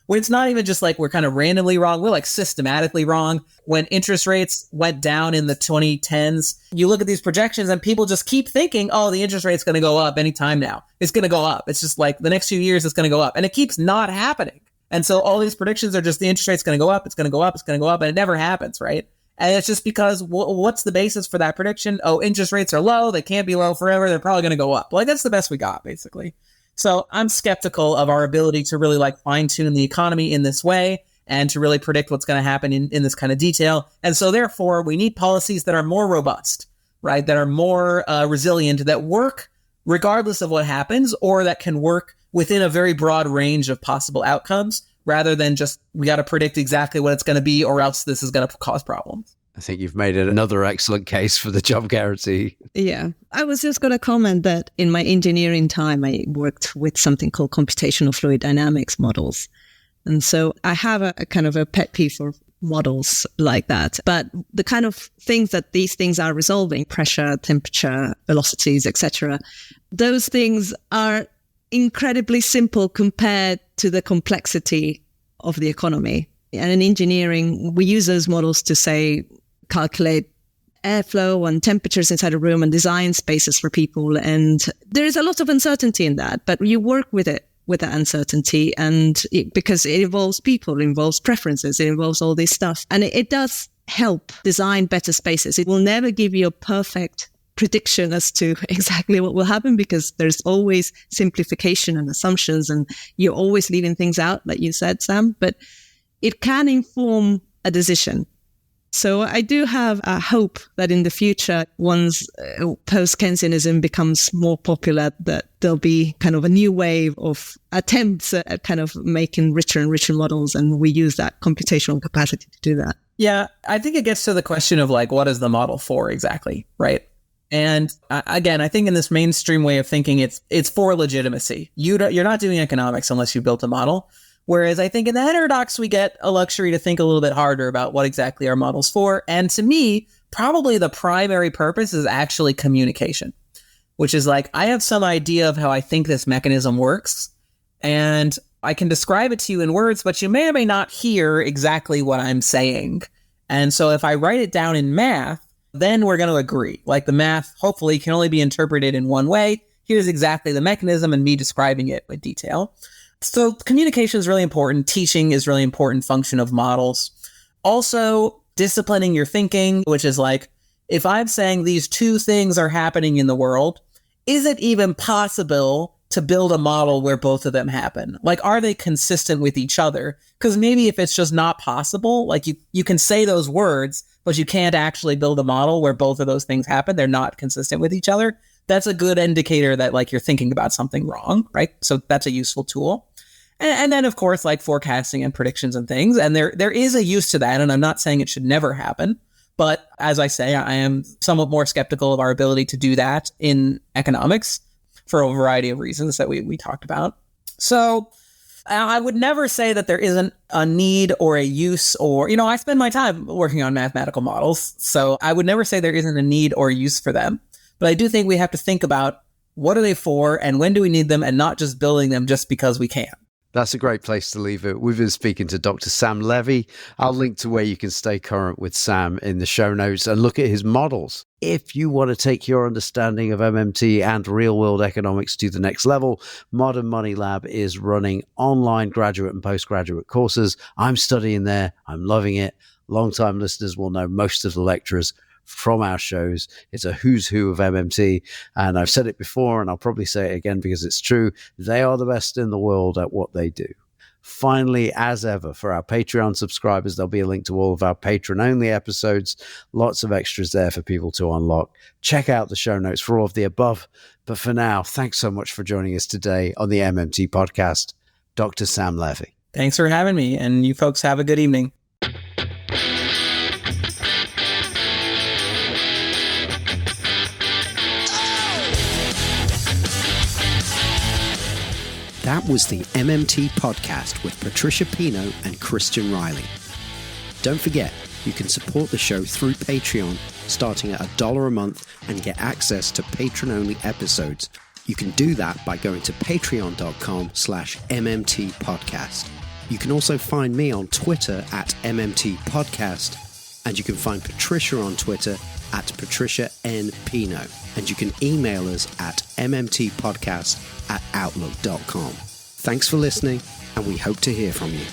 it's not even just like we're kind of randomly wrong. We're like systematically wrong. When interest rates went down in the 2010s, you look at these projections and people just keep thinking, oh, the interest rate's going to go up anytime now. It's going to go up. It's just like the next few years it's going to go up. And it keeps not happening. And so all these predictions are just the interest rate's going to go up. It's going to go up. It's going to go up. And it never happens, right? And it's just because what's the basis for that prediction? Oh, interest rates are low. They can't be low forever. They're probably going to go up. Like that's the best we got, basically. So I'm skeptical of our ability to really like fine tune the economy in this way and to really predict what's going to happen in this kind of detail. And so therefore we need policies that are more robust, right? That are more resilient, that work regardless of what happens, or that can work within a very broad range of possible outcomes, rather than just, we got to predict exactly what it's going to be or else this is going to cause problems. I think you've made it another excellent case for the job guarantee. Yeah. I was just going to comment that in my engineering time, I worked with something called computational fluid dynamics models. And so I have a kind of a pet peeve for models like that. But the kind of things that these things are resolving, pressure, temperature, velocities, etc., those things are incredibly simple compared to the complexity of the economy. And in engineering, we use those models to say, calculate airflow and temperatures inside a room and design spaces for people. And there is a lot of uncertainty in that, but you work with it, with that uncertainty. And because it involves people, it involves preferences, it involves all this stuff. And it does help design better spaces. It will never give you a perfect prediction as to exactly what will happen, because there's always simplification and assumptions, and you're always leaving things out, like you said, Sam, but it can inform a decision. So I do have a hope that in the future, once post-Keynesianism becomes more popular, that there'll be kind of a new wave of attempts at kind of making richer and richer models, and we use that computational capacity to do that. Yeah, I think it gets to the question of like, what is the model for exactly, right? And again, I think in this mainstream way of thinking, it's for legitimacy. You're not doing economics unless you built a model. Whereas I think in the heterodox, we get a luxury to think a little bit harder about what exactly our model's for. And to me, probably the primary purpose is actually communication, which is like, I have some idea of how I think this mechanism works, and I can describe it to you in words, but you may or may not hear exactly what I'm saying. And so if I write it down in math, then we're going to agree. Like the math, hopefully, can only be interpreted in one way. Here's exactly the mechanism and me describing it with detail. So communication is really important. Teaching is really important function of models. Also, disciplining your thinking, which is like, if I'm saying these two things are happening in the world, is it even possible to build a model where both of them happen? Like, are they consistent with each other? Because maybe if it's just not possible, like you can say those words, but you can't actually build a model where both of those things happen. They're not consistent with each other. That's a good indicator that like you're thinking about something wrong, right? So that's a useful tool. And then, of course, like forecasting and predictions and things. And there is a use to that. And I'm not saying it should never happen. But as I say, I am somewhat more skeptical of our ability to do that in economics for a variety of reasons that we talked about. So I would never say that there isn't a need or a use, or, I spend my time working on mathematical models. So I would never say there isn't a need or use for them. But I do think we have to think about what are they for and when do we need them, and not just building them just because we can. That's a great place to leave it. We've been speaking to Dr. Sam Levey. I'll link to where you can stay current with Sam in the show notes and look at his models. If you want to take your understanding of MMT and real-world economics to the next level, Modern Money Lab is running online graduate and postgraduate courses. I'm studying there. I'm loving it. Long-time listeners will know most of the lecturers from our shows. It's a who's who of MMT. And I've said it before, and I'll probably say it again because it's true. They are the best in the world at what they do. Finally, as ever, for our Patreon subscribers, there'll be a link to all of our patron-only episodes. Lots of extras there for people to unlock. Check out the show notes for all of the above. But for now, thanks so much for joining us today on the MMT podcast, Dr. Sam Levey. Thanks for having me, and you folks have a good evening. That was the MMT podcast with Patricia Pino and Christian Riley. Don't forget, you can support the show through Patreon, starting at $1 a month and get access to patron-only episodes. You can do that by going to patreon.com/MMT podcast. You can also find me on Twitter at MMT podcast, and you can find Patricia on Twitter at Patricia N. Pino. And you can email us at mmtpodcast@outlook.com. Thanks for listening, and we hope to hear from you.